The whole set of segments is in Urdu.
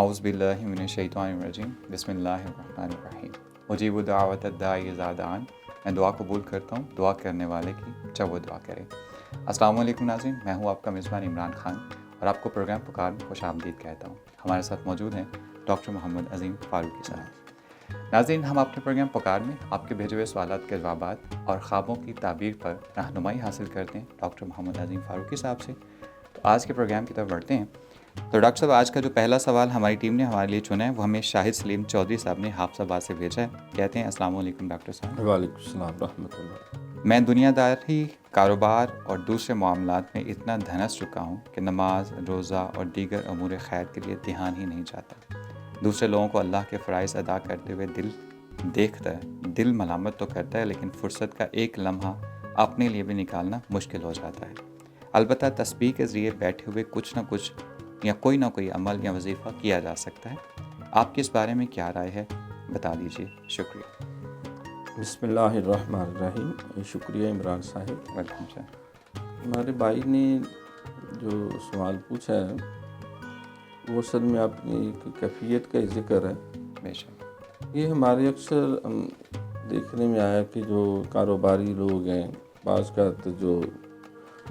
اعوذ باللہ من الشیطان الرجیم بسم اللہ الرحمن الرحیم مجیب دعوت الداعی اذا دعان. میں دعا قبول کرتا ہوں دعا کرنے والے کی جب وہ دعا کرے. السلام علیکم ناظرین، میں ہوں آپ کا میزبان عمران خان اور آپ کو پروگرام پکار میں خوش آمدید کہتا ہوں. ہمارے ساتھ موجود ہیں ڈاکٹر محمد عظیم فاروقی صاحب. ناظرین، ہم اپنے پروگرام پکار میں آپ کے بھیجے ہوئے سوالات کے جوابات اور خوابوں کی تعبیر پر رہنمائی حاصل کرتے ہیں ڈاکٹر محمد عظیم فاروقی صاحب سے. تو آج کے پروگرام کی طرف بڑھتے ہیں. تو ڈاکٹر صاحب، آج کا جو پہلا سوال ہماری ٹیم نے ہمارے لیے چنا ہے وہ ہمیں شاہد سلیم چودھری صاحب نے حافظ آباد سے بھیجا ہے. کہتے ہیں السلام علیکم ڈاکٹر صاحب. وعلیکم السلام رحمۃ اللہ. میں دنیا داری، کاروبار اور دوسرے معاملات میں اتنا دھنس چکا ہوں کہ نماز، روزہ اور دیگر امور خیر کے لیے دھیان ہی نہیں جاتا. دوسرے لوگوں کو اللہ کے فرائض ادا کرتے ہوئے دیکھتا ہے، دل ملامت تو کرتا ہے، لیکن فرصت کا ایک لمحہ اپنے لیے بھی نکالنا مشکل ہو جاتا ہے. البتہ تسبیح کے ذریعے بیٹھے ہوئے کچھ نہ کچھ یا کوئی نہ کوئی عمل یا وظیفہ کیا جا سکتا ہے. آپ کی اس بارے میں کیا رائے ہے، بتا دیجیے. شکریہ. بسم اللہ الرحمن الرحیم. شکریہ عمران صاحب. Welcome sir. ہمارے بھائی نے جو سوال پوچھا ہے وہ اصل میں اپنی ایک کیفیت کا ذکر ہے. بے شک. یہ ہمارے اکثر دیکھنے میں آیا کہ جو کاروباری لوگ ہیں بعض کا جو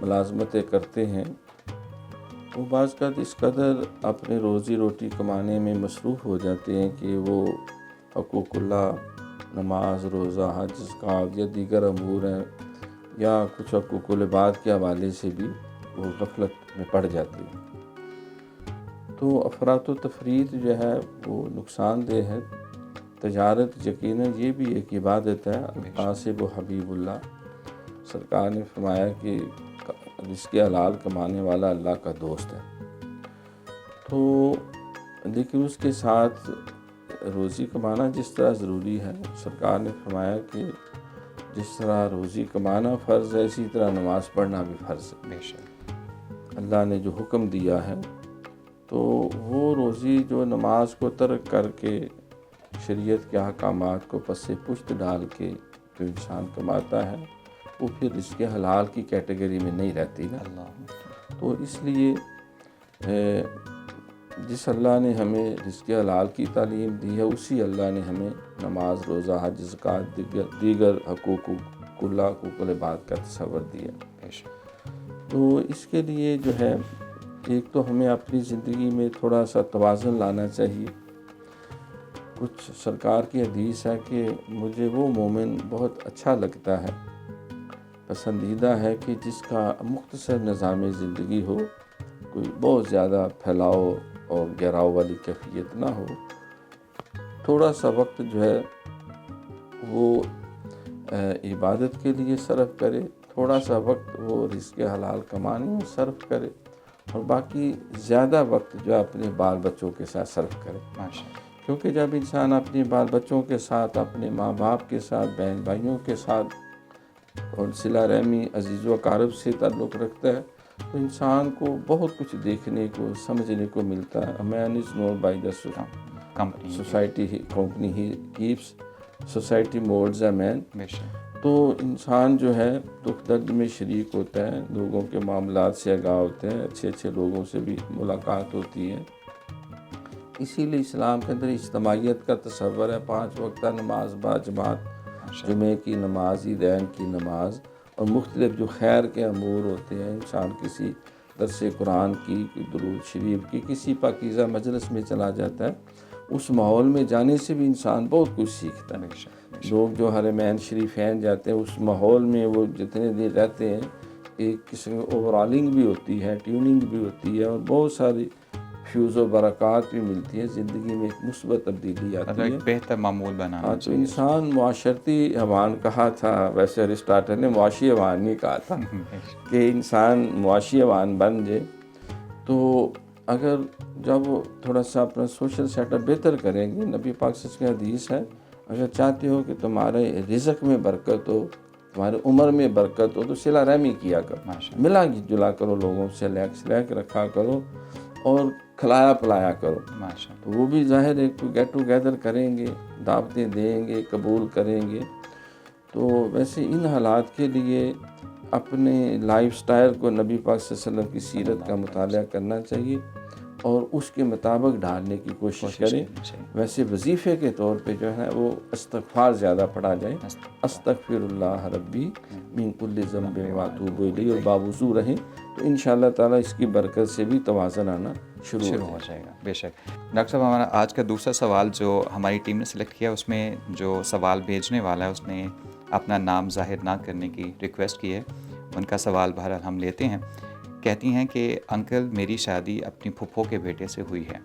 ملازمتیں کرتے ہیں وہ بعض کا اس قدر اپنے روزی روٹی کمانے میں مصروف ہو جاتے ہیں کہ وہ حقوق اللہ، نماز، روزہ، حج، زکوٰۃ یا دیگر امور ہیں یا کچھ حقوق العباد کے حوالے سے بھی وہ غفلت میں پڑ جاتے ہیں. تو افراط و تفریط جو ہے وہ نقصان دہ ہے. تجارت یقیناً یہ بھی ایک عبادت ہے. قاسب و حبیب اللہ سرکار نے فرمایا کہ رزق حلال کمانے والا اللہ کا دوست ہے. تو لیکن اس کے ساتھ روزی کمانا جس طرح ضروری ہے، سرکار نے فرمایا کہ جس طرح روزی کمانا فرض ہے اسی طرح نماز پڑھنا بھی فرض ہے. بے شک. اللہ نے جو حکم دیا ہے تو وہ روزی جو نماز کو ترک کر کے شریعت کے احکامات کو پس پشت ڈال کے جو انسان کماتا ہے وہ پھر رزق حلال کی کیٹیگری میں نہیں رہتی نا. تو اس لیے جس اللہ نے ہمیں رزق حلال کی تعلیم دی ہے اسی اللہ نے ہمیں نماز، روزہ، حج، زکوٰۃ، دیگر حقوق اللہ، حقوق العباد کا تصور دیا. تو اس کے لیے جو ہے ایک تو ہمیں اپنی زندگی میں تھوڑا سا توازن لانا چاہیے. کچھ سرکار کی حدیث ہے کہ مجھے وہ مومن بہت اچھا لگتا ہے، پسندیدہ ہے کہ جس کا مختصر نظام زندگی ہو، کوئی بہت زیادہ پھیلاؤ اور گہراؤ والی کیفیت نہ ہو. تھوڑا سا وقت جو ہے وہ عبادت کے لیے صرف کرے، تھوڑا سا وقت وہ رزق حلال کمانے میں صرف کرے اور باقی زیادہ وقت جو ہے اپنے بال بچوں کے ساتھ صرف کرے. کیونکہ جب انسان اپنے بال بچوں کے ساتھ، اپنے ماں باپ کے ساتھ، بہن بھائیوں کے ساتھ اور صلہ رحمی، عزیز و اقارب سے تعلق رکھتا ہے تو انسان کو بہت کچھ دیکھنے کو، سمجھنے کو ملتا ہے. Man is known by the society, company he keeps, society moulds a man. تو انسان جو ہے دکھ درد میں شریک ہوتا ہے، لوگوں کے معاملات سے آگاہ ہوتے ہیں، اچھے اچھے لوگوں سے بھی ملاقات ہوتی ہے. اسی لیے اسلام کے اندر اجتماعیت کا تصور ہے. 5 وقتہ نماز با جماعت، جمعے کی نماز، عیدین کی نماز اور مختلف جو خیر کے امور ہوتے ہیں. انسان کسی درس قرآن کی، درود شریف کی، کسی پاکیزہ مجلس میں چلا جاتا ہے، اس ماحول میں جانے سے بھی انسان بہت کچھ سیکھتا ہے. لوگ جو حرمین شریفین جاتے ہیں اس ماحول میں وہ جتنے دن رہتے ہیں ایک قسم اوورالنگ بھی ہوتی ہے، ٹیوننگ بھی ہوتی ہے اور بہت ساری فیوز و برکات بھی ملتی ہے. زندگی میں ایک مثبت تبدیلی آتی ہے، ایک بہتر معمول بنانا تو انسان معاشرتی حیوان کہا تھا. ویسے ارسطاٹل نے معاشی حیوان نہیں کہا تھا کہ انسان معاشی حیوان بن جائے. تو اگر جب تھوڑا سا اپنا سوشل سیٹ اپ بہتر کریں گے، نبی پاک صلی اللہ علیہ وسلم کی حدیث ہے اگر چاہتے ہو کہ تمہارے رزق میں برکت ہو، تمہارے عمر میں برکت ہو تو صلہ رحمی کیا کرو، ملا جلا کرو، لوگوں سے لیک رکھا کرو اور کھلایا پلایا کرو. تو وہ بھی ظاہر ہے گیٹ ٹوگیدر کریں گے، دعوتیں دیں گے، قبول کریں گے. تو ویسے ان حالات کے لیے اپنے لائف سٹائل کو نبی پاک صلی اللہ علیہ وسلم کی سیرت کا مطالعہ کرنا چاہیے اور اس کے مطابق ڈالنے کی کوشش کریں. ویسے وظیفے کے طور پہ جو ہے وہ استغفار زیادہ پڑھا جائے. استغفر اللہ ربی من کل ذنب واتوب الیہ، اور باوضو رہیں تو انشاءاللہ تعالیٰ اس کی برکت سے بھی توازن آنا شروع ہو جائے گا. بے شک. ڈاکٹر صاحب، ہمارا آج کا دوسرا سوال جو ہماری ٹیم نے سلیکٹ کیا، اس میں جو سوال بھیجنے والا ہے اس نے اپنا نام ظاہر نہ کرنے کی ریکویسٹ کی ہے. ان کا سوال بہرحال ہم لیتے ہیں. کہتی ہیں کہ انکل، میری شادی اپنی پھپھو کے بیٹے سے ہوئی ہے.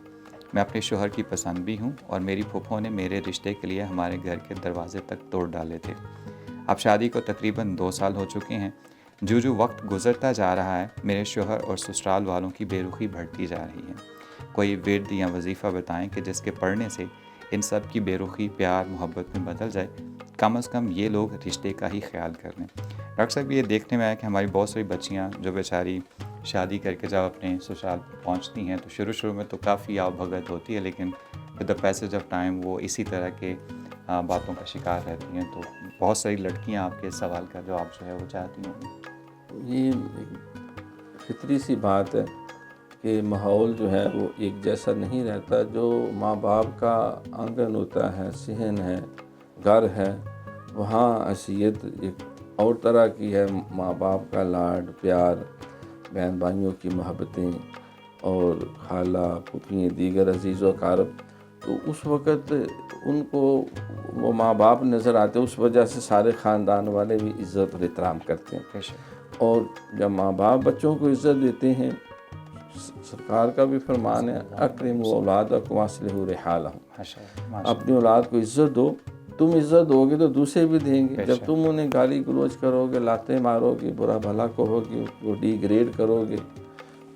میں اپنے شوہر کی پسند بھی ہوں، اور میری پھپھو نے میرے رشتے کے لیے ہمارے گھر کے دروازے تک توڑ ڈالے تھے. اب شادی کو تقریباً 2 سال ہو چکے ہیں. جو وقت گزرتا جا رہا ہے، میرے شوہر اور سسرال والوں کی بے رخی بڑھتی جا رہی ہے. کوئی ورد یا وظیفہ بتائیں کہ جس کے پڑھنے سے ان سب کی بے رخی پیار محبت میں بدل جائے. کم از کم یہ لوگ رشتے کا ہی خیال کر لیں. ڈاکٹر صاحب، یہ دیکھنے میں آیا کہ ہماری بہت ساری بچیاں جو بیچاری شادی کر کے جب اپنے سسرال پہنچتی ہیں تو شروع میں تو کافی آؤ بھگت ہوتی ہے، لیکن with the passage of time وہ اسی طرح کے باتوں کا شکار رہتی ہیں. تو بہت ساری لڑکیاں آپ کے سوال کا جواب جو ہے وہ چاہتی ہوں. یہ فطری سی بات ہے کہ ماحول جو ہے وہ ایک جیسا نہیں رہتا. جو ماں باپ کا آنگن ہوتا ہے، صحن ہے، گھر ہے، وہاں حیثیت ایک اور طرح کی ہے. ماں باپ کا لاڈ پیار، بہن بھائیوں کی محبتیں، اور خالہ پھوپھی دیگر عزیز و اقارب، تو اس وقت ان کو وہ ماں باپ نظر آتے. اس وجہ سے سارے خاندان والے بھی عزت اور احترام کرتے ہیں. اور جب ماں باپ بچوں کو عزت دیتے ہیں، سرکار کا بھی فرمان ہے اکرموا اولادکم واصلحوا رحالہم، اپنی اولاد کو عزت دو. تم عزت دو گے تو دوسرے بھی دیں گے. جب تم انہیں گالی گلوچ کرو گے، لاتیں مارو گے، برا بھلا کہو گے، وہ ڈی گریڈ کرو گے،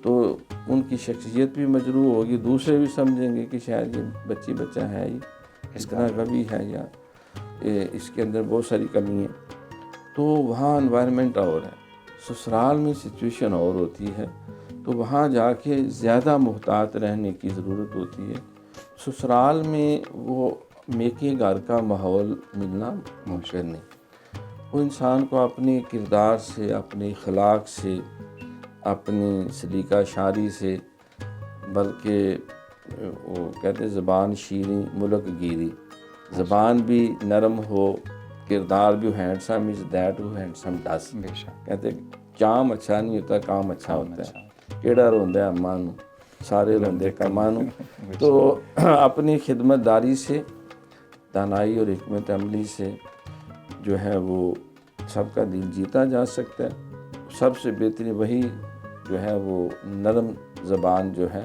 تو ان کی شخصیت بھی مجروح ہوگی. دوسرے بھی سمجھیں گے کہ شاید یہ بچہ ہے، یہ اس طرح کبھی ہے، یا اس کے اندر بہت ساری کمی ہیں. تو وہاں انوائرمنٹ اور ہے. سسرال میں سچویشن اور ہوتی ہے، تو وہاں جا کے زیادہ محتاط رہنے کی ضرورت ہوتی ہے. سسرال میں وہ میکے گھر کا ماحول ملنا ممکن نہیں. وہ انسان کو اپنے کردار سے، اپنے اخلاق سے، اپنی سلیقہ شاعری سے، بلکہ وہ کہتے ہیں زبان شیریں ملک گیری، زبان بھی نرم ہو، کردار بھی handsome is that who handsome does. کہتے چام اچھا نہیں ہوتا، کام اچھا ہوتا ہے. کیڑا روندا ہے اماں نوں، سارے روندے کماں نوں. تو اپنی خدمت داری سے، دانائی اور حکمت عملی سے جو ہے وہ سب کا دل جیتا جا سکتا ہے. سب سے بہترین وہی جو ہے وہ نرم زبان جو ہے.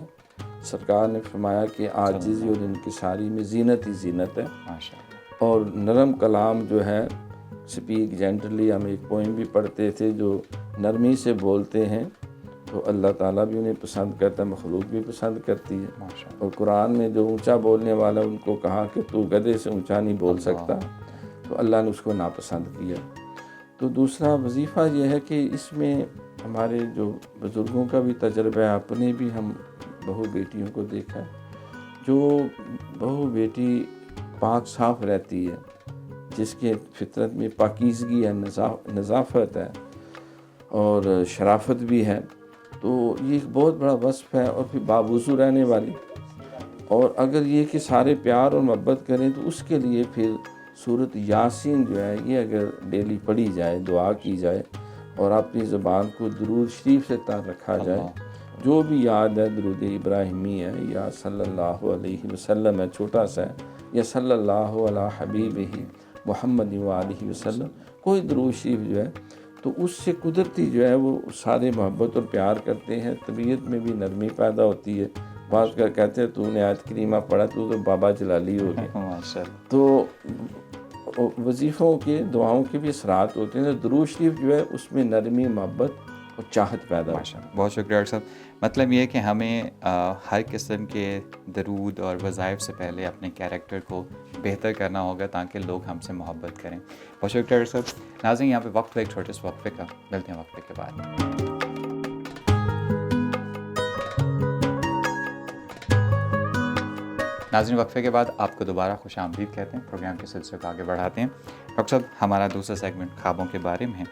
سرکار نے فرمایا کہ عاجزی اور انکساری میں زینت ہی زینت ہے. اور نرم کلام جو ہے، سپیک جینٹلی، ہم ایک پوئم بھی پڑھتے تھے، جو نرمی سے بولتے ہیں تو اللہ تعالیٰ بھی انہیں پسند کرتا ہے، مخلوق بھی پسند کرتی ہے. اور قرآن میں جو اونچا بولنے والا ان کو کہا کہ تو گدھے سے اونچا نہیں بول سکتا، تو اللہ نے اس کو ناپسند کیا. تو دوسرا وظیفہ یہ ہے کہ اس میں ہمارے جو بزرگوں کا بھی تجربہ ہے، اپنے بھی ہم بہو بیٹیوں کو دیکھا ہے. جو بہو بیٹی پاک صاف رہتی ہے، جس کے فطرت میں پاکیزگی ہے، نظافت ہے اور شرافت بھی ہے، تو یہ ایک بہت بڑا وصف ہے. اور پھر باوضو رہنے والی، اور اگر یہ کہ سارے پیار اور محبت کریں تو اس کے لیے پھر سورۃ یاسین جو ہے یہ اگر ڈیلی پڑھی جائے، دعا کی جائے، اور اپنی زبان کو درود شریف سے تر رکھا جائے. جو بھی یاد ہے، درود ابراہیمی ہے، یا صلی اللہ علیہ وسلم ہے، چھوٹا سا ہے، یا صلی اللہ علی حبیبہ محمد وآلہ وسلم، کوئی درود شریف جو ہے، تو اس سے قدرتی جو ہے وہ سارے محبت اور پیار کرتے ہیں. طبیعت میں بھی نرمی پیدا ہوتی ہے. بعض کا کہتے ہیں تو نے آیت کریمہ پڑھا تو بابا جلالی ہو گئے. تو وظیفوں کے، دعاؤں کے بھی اثرات ہوتے ہیں. درود شریف جو ہے اس میں نرمی، محبت اور چاہت پیدا ہوتی ہے. بہت شکریہ ڈاکٹر صاحب. مطلب یہ کہ ہمیں ہر قسم کے درود اور وظائف سے پہلے اپنے کیریکٹر کو بہتر کرنا ہوگا تاکہ لوگ ہم سے محبت کریں. بہت شکریہ ڈاکٹر صاحب. ناظرین، یہاں پہ وقت ہے ایک چھوٹے سے وقفے کا، ملتے ہیں وقفے کے بعد. ناظرین، وقفے کے بعد آپ کو دوبارہ خوش آمدید کہتے ہیں. پروگرام کے سلسلے کو آگے بڑھاتے ہیں. ڈاکٹر صاحب، ہمارا دوسرا سیگمنٹ خوابوں کے بارے میں ہے،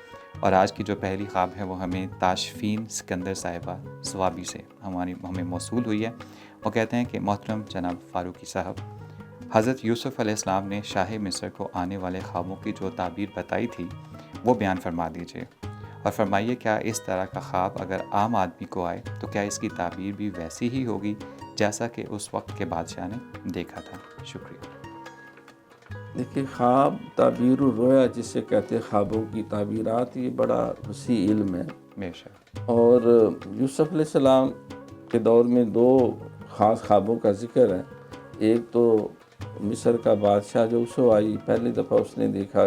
اور آج کی جو پہلی خواب ہے وہ ہمیں تاشفین سکندر صاحبہ سوابی سے ہمیں موصول ہوئی ہے. وہ کہتے ہیں کہ محترم جناب فاروقی صاحب، حضرت یوسف علیہ السلام نے شاہ مصر کو آنے والے خوابوں کی جو تعبیر بتائی تھی وہ بیان فرما دیجیے، اور فرمائیے کیا اس طرح کا خواب اگر عام آدمی کو آئے تو کیا اس کی تعبیر بھی ویسی ہی ہوگی جیسا کہ اس وقت کے بادشاہ نے دیکھا تھا؟ شکریہ. دیکھیے، خواب تعبیر الرؤیا جسے کہتے ہیں، خوابوں کی تعبیرات، یہ بڑا وسیع علم ہے. بے شک. اور یوسف علیہ السلام کے دور میں دو خاص خوابوں کا ذکر ہے. ایک تو مصر کا بادشاہ جو اسے آئی، پہلی دفعہ اس نے دیکھا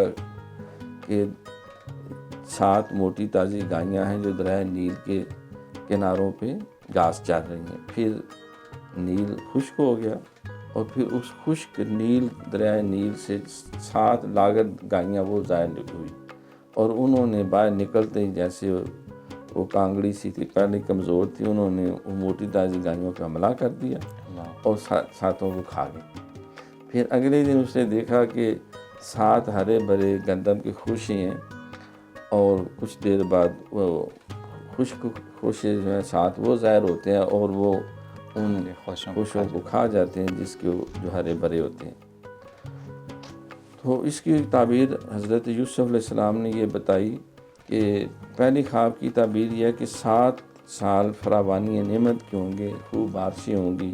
کہ 7 موٹی تازی گائیاں ہیں جو دریائے نیل کے کناروں پہ گھاس چر رہی ہیں. پھر نیل خشک ہو گیا، اور پھر اس خشک دریائے نیل سے 7 لاگت گائیاں وہ ظاہر ہوئی، اور انہوں نے باہر نکلتے ہی جیسے وہ کانگڑی سی تھی، پہلے کمزور تھی، انہوں نے وہ موٹی تازی گائیوں پہ حملہ کر دیا اور 7 کو کھا گئے. پھر اگلے دن اس نے دیکھا کہ 7 ہرے بھرے گندم کے خوشے ہیں، اور کچھ دیر بعد وہ خشک خوشے جو ہیں 7 وہ ظاہر ہوتے ہیں، اور وہ ان خوشوں کو کھا جاتے ہیں جس کے جو ہرے بھرے ہوتے ہیں. تو اس کی تعبیر حضرت یوسف علیہ السلام نے یہ بتائی کہ پہلی خواب کی تعبیر یہ ہے کہ 7 سال فراوانی نعمت کے ہوں گے، خوب بارشیں ہوں گی،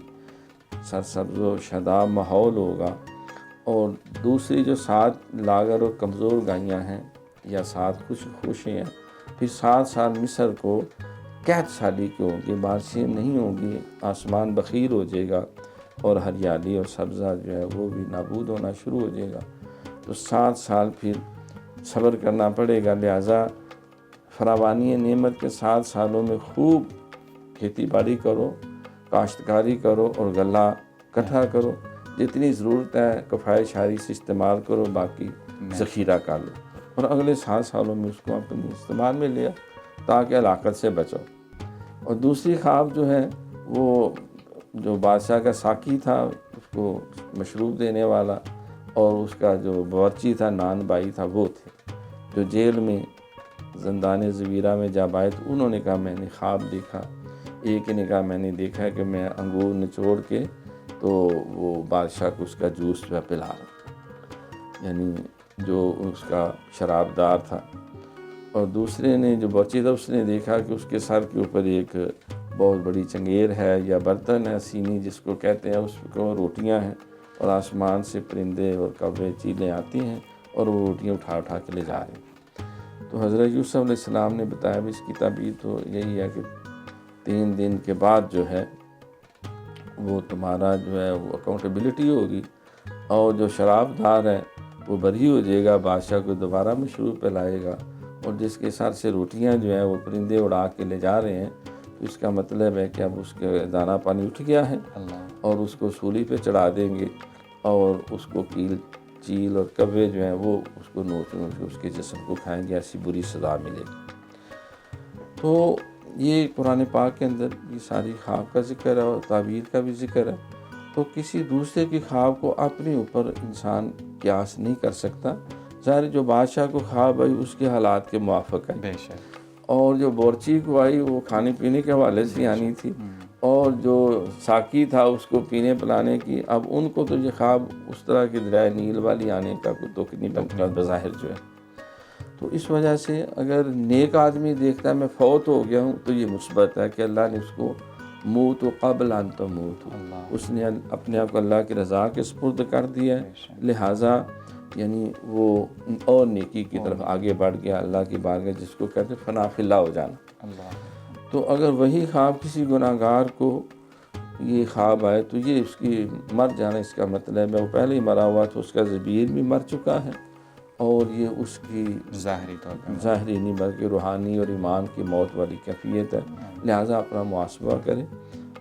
سرسبز و شاداب ماحول ہوگا. اور دوسری جو 7 لاغر اور کمزور گائیاں ہیں یا 7 خوشیں ہیں، پھر 7 سال مصر کو قحط سالی کے ہوں گی، بارشیں نہیں ہوں گی، آسمان بخیر ہو جائے گا، اور ہریالی اور سبزہ جو ہے وہ بھی نابود ہونا شروع ہو جائے گا. تو 7 سال پھر صبر کرنا پڑے گا. لہٰذا فراوانی نعمت کے 7 سالوں میں خوب کھیتی باڑی کرو، کاشتکاری کرو، اور غلہ اکٹھا کرو، جتنی ضرورت ہے کفایت شاری سے استعمال کرو، باقی ذخیرہ کر لو، اور اگلے 7 سالوں میں اس کو اپنے استعمال میں لیا تاکہ ہلاکت سے بچو. اور دوسری خواب جو ہے وہ جو بادشاہ کا ساقی تھا، اس کو مشروب دینے والا، اور اس کا جو باورچی تھا، نان بائی تھا، وہ تھے جو جیل میں زندان زویرہ میں جب آئے تو انہوں نے کہا میں نے خواب دیکھا. ایک نے کہا میں نے دیکھا کہ میں انگور نچوڑ کے تو وہ بادشاہ کو اس کا جوس جو ہے پلا رہا، یعنی جو اس کا شراب دار تھا. اور دوسرے نے جو بچی تھا اس نے دیکھا کہ اس کے سر کے اوپر ایک بہت بڑی چنگیر ہے یا برتن ہے، سینی جس کو کہتے ہیں، اس کو روٹیاں ہیں، اور آسمان سے پرندے اور کبے چیلیں آتی ہیں اور وہ روٹیاں اٹھا اٹھا کے لے جا رہے ہیں. تو حضرت یوسف علیہ السلام نے بتایا بھی اس کی تعبیر تو یہی ہے کہ 3 دن کے بعد جو ہے وہ تمہارا جو ہے وہ اکاؤنٹیبلٹی ہوگی، اور جو شراب دار ہے وہ بری ہو جائے گا، بادشاہ کو دوبارہ مشروب پہ لائے گا، اور جس کے سر سے روٹیاں جو ہیں وہ پرندے اڑا کے لے جا رہے ہیں، تو اس کا مطلب ہے کہ اب اس کے دانہ پانی اٹھ گیا ہے، اور اس کو سولی پہ چڑھا دیں گے، اور اس کو چیل اور کبے جو ہیں وہ اس کو نوچ نوچ کے اس کے جسم کو کھائیں گے، ایسی بری سزا ملے گی. تو یہ قرآن پاک کے اندر یہ ساری خواب کا ذکر ہے اور تعبیر کا بھی ذکر ہے. تو کسی دوسرے کی خواب کو اپنے اوپر انسان قیاس نہیں کر سکتا. ظاہر جو بادشاہ کو خواب آئی اس کے حالات کے موافق ہے، بے شک. اور جو بورچی کو آئی وہ کھانے پینے کے حوالے سے آنی تھی، اور جو ساقی تھا اس کو پینے پلانے کی. اب ان کو تو یہ خواب اس طرح کی دریائے نیل والی آنے کا کوئی دکھ نہیں بنتا بظاہر جو ہے. تو اس وجہ سے اگر نیک آدمی دیکھتا ہے میں فوت ہو گیا ہوں تو یہ مثبت ہے کہ اللہ نے اس کو موت و قبل ان تموت، اس نے اپنے آپ کو اللہ کی رضا کے سپرد کر دیا ہے، لہٰذا یعنی وہ اور نیکی کی طرف آگے بڑھ گیا، اللہ کی بارگاہ جس کو کہتے ہیں فنا فی اللہ ہو جانا. تو اگر وہی خواب کسی گناہ گار کو یہ خواب آئے تو یہ اس کی مر جانا، اس کا مطلب ہے وہ پہلے ہی مرا ہوا تو اس کا ضمیر بھی مر چکا ہے، اور یہ اس کی ظاہری طور پر ظاہری نہیں بلکہ روحانی اور ایمان کی موت والی کیفیت ہے. لہٰذا اپنا محاسبہ کرے،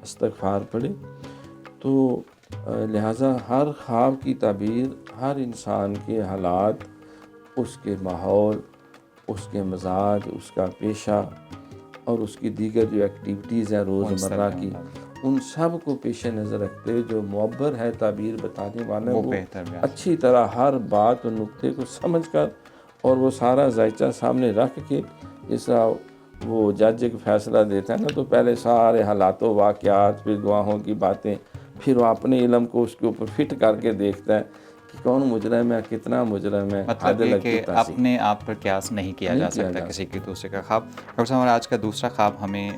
استغفار پڑھے. تو لہٰذا ہر خواب کی تعبیر ہر انسان کے حالات، اس کے ماحول، اس کے مزاج، اس کا پیشہ اور اس کی دیگر جو ایکٹیویٹیز ہیں روزمرہ کی، ان سب کو پیش نظر رکھتے ہوئے جو معبر ہے تعبیر بتانے والا وہ اچھی طرح ہر بات اور نقطے کو سمجھ کر اور وہ سارا ذائچہ سامنے رکھ کے اس طرح وہ جج ایک فیصلہ دیتا ہے نا، تو پہلے سارے حالات و واقعات، پھر گواہوں کی باتیں، پھر وہ اپنے علم کو اس کے اوپر فٹ کر کے دیکھتا ہے کہ کون مجرم ہے، کتنا مجرم ہے. مطلب یہ کہ اپنے آپ پر قیاس نہیں کیا جا سکتا کسی کی دوسرے کا خواب. ڈاکٹر صاحب ہمارا آج کا دوسرا خواب ہمیں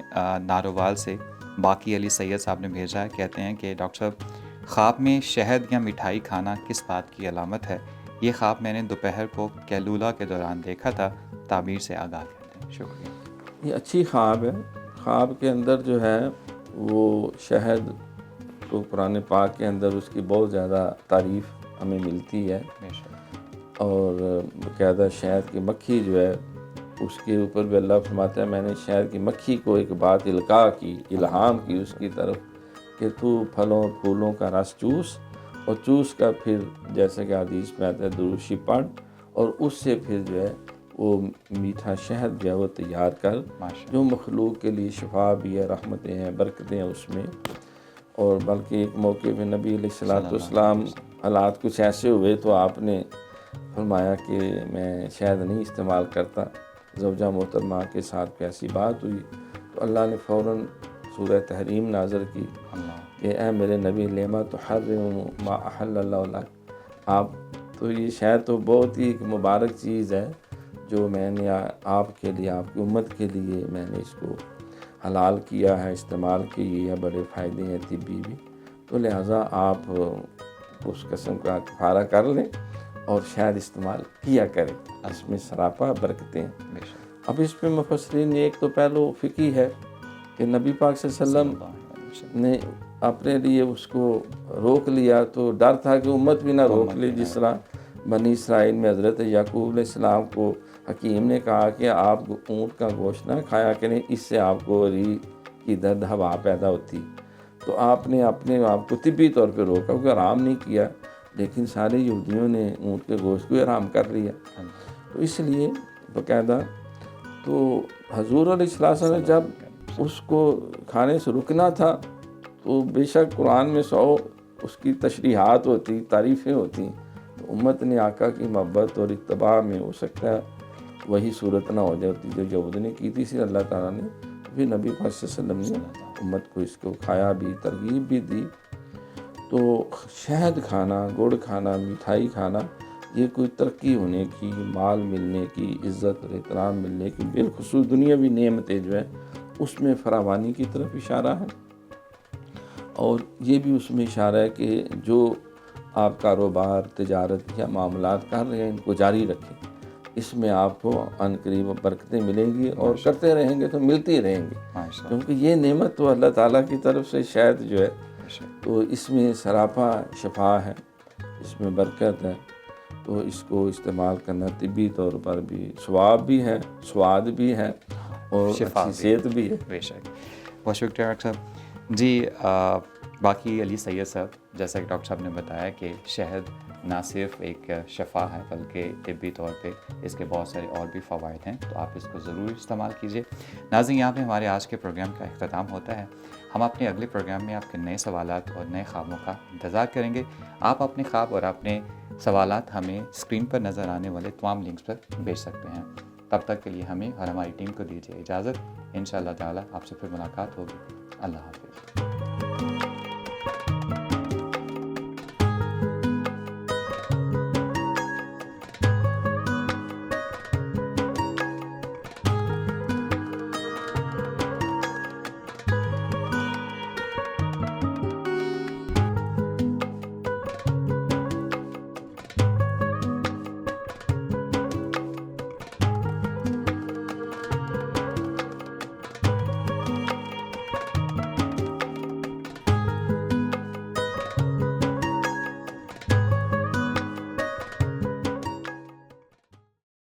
نارووال سے باقی علی سید صاحب نے بھیجا ہے. کہتے ہیں کہ ڈاکٹر صاحب خواب میں شہد یا مٹھائی کھانا کس بات کی علامت ہے؟ یہ خواب میں نے دوپہر کو کیلولہ کے دوران دیکھا تھا، تعبیر سے آگاہ کرتے ہیں. شکریہ. یہ اچھی خواب ہے. خواب کے اندر جو ہے وہ شہد تو قرآن پاک کے اندر اس کی بہت زیادہ تعریف ہمیں ملتی ہے، اور باقاعدہ شہد کی مکھی جو ہے اس کے اوپر بھی اللہ فرماتا ہے میں نے شہد کی مکھی کو ایک بات القاء کی، الہام کی اس کی طرف کہ تو پھلوں پھولوں کا رس چوس، اور چوس کا پھر جیسے کہ حدیث میں آتا ہے دروشی پڑھ، اور اس سے پھر جو ہے وہ میٹھا شہد جو ہے وہ تیار کر، جو مخلوق کے لیے شفا بھی ہے، رحمتیں ہیں، برکتیں ہیں اس میں. اور بلکہ ایک موقع پہ نبی علیہ الصلوۃ والسلام حالات کچھ ایسے ہوئے تو آپ نے فرمایا کہ میں شہد نہیں استعمال کرتا. زوجہ محترمہ کے ساتھ ایسی بات ہوئی تو اللہ نے فوراً سورہ تحریم نازل کی کہ اے میرے نبی لما تحرم ما احل اللہ لک. آپ تو یہ شہد تو بہت ہی ایک مبارک چیز ہے جو میں نے آپ کے لیے، آپ کی امت کے لیے میں نے اس کو حلال کیا ہے، استعمال کی ہے، بڑے فائدے ہیں طبی بھی. تو لہٰذا آپ اس قسم کا کفارہ کر لیں اور شہد استعمال کیا کریں، اس میں سراپا برکتیں. اب اس پہ مفسرین ایک تو پہلو فقہی ہے کہ نبی پاک صلی اللہ علیہ وسلم نے اپنے لیے اس کو روک لیا تو ڈر تھا کہ امت بھی نہ روک لے. جس طرح بنی اسرائیل میں حضرت یعقوب علیہ السلام کو حکیم نے کہا کہ آپ اونٹ کا گوشت نہ کھایا کریں، اس سے آپ کو ریح کی درد ہوا پیدا ہوتی. تو آپ نے اپنے آپ کو طبی طور پہ روکا، کیونکہ آرام نہیں کیا، لیکن سارے یہودیوں نے اونٹ کے گوشت کو آرام کر لیا. تو اس لیے باقاعدہ تو حضور علیہ السلام نے جب اس کو کھانے سے رکنا تھا تو بے شک قرآن میں 100 اس کی تشریحات ہوتی، تعریفیں ہوتی، تو امت نے آقا کی محبت اور اتباع میں ہو سکتا ہے وہی صورت نہ ہو جاتی جو یہود نے کی تھی. اسی اللہ تعالیٰ نے پھر نبی صلی اللہ علیہ وسلم نے امت کو اس کو کھایا بھی، ترغیب بھی دی. تو شہد کھانا، گڑ کھانا، مٹھائی کھانا یہ کوئی ترقی ہونے کی، مال ملنے کی، عزت اور احترام ملنے کی، بالخصوص دنیاوی نعمتیں جو ہے اس میں فراوانی کی طرف اشارہ ہے. اور یہ بھی اس میں اشارہ ہے کہ جو آپ کاروبار، تجارت یا معاملات کر رہے ہیں ان کو جاری رکھیں، اس میں آپ کو عن قریب برکتیں ملیں گی، اور کرتے رہیں گے تو ملتی رہیں گی، کیونکہ یہ نعمت تو اللہ تعالیٰ کی طرف سے شہد جو ہے تو اس میں سراپا شفا ہے، اس میں برکت ہے. تو اس کو استعمال کرنا طبی طور پر بھی ثواب بھی ہے، سواد بھی ہے، اور اچھی صحت بھی ہے. بے شک. بہت شکریہ ڈاکٹر صاحب. جی باقی علی سید صاحب، جیسا کہ ڈاکٹر صاحب نے بتایا کہ شہد نہ صرف ایک شفا ہے بلکہ طبی طور پہ اس کے بہت سارے اور بھی فوائد ہیں، تو آپ اس کو ضرور استعمال کیجیے. ناظرین، یہاں پہ ہمارے آج کے پروگرام کا اختتام ہوتا ہے. ہم اپنے اگلے پروگرام میں آپ کے نئے سوالات اور نئے خوابوں کا انتظار کریں گے. آپ اپنے خواب اور اپنے سوالات ہمیں اسکرین پر نظر آنے والے تمام لنکس پر بھیج سکتے ہیں. تب تک کے لیے ہمیں اور ہماری ٹیم کو دیجیے اجازت. انشاءاللہ تعالی آپ سے پھر ملاقات ہوگی. اللہ حافظ.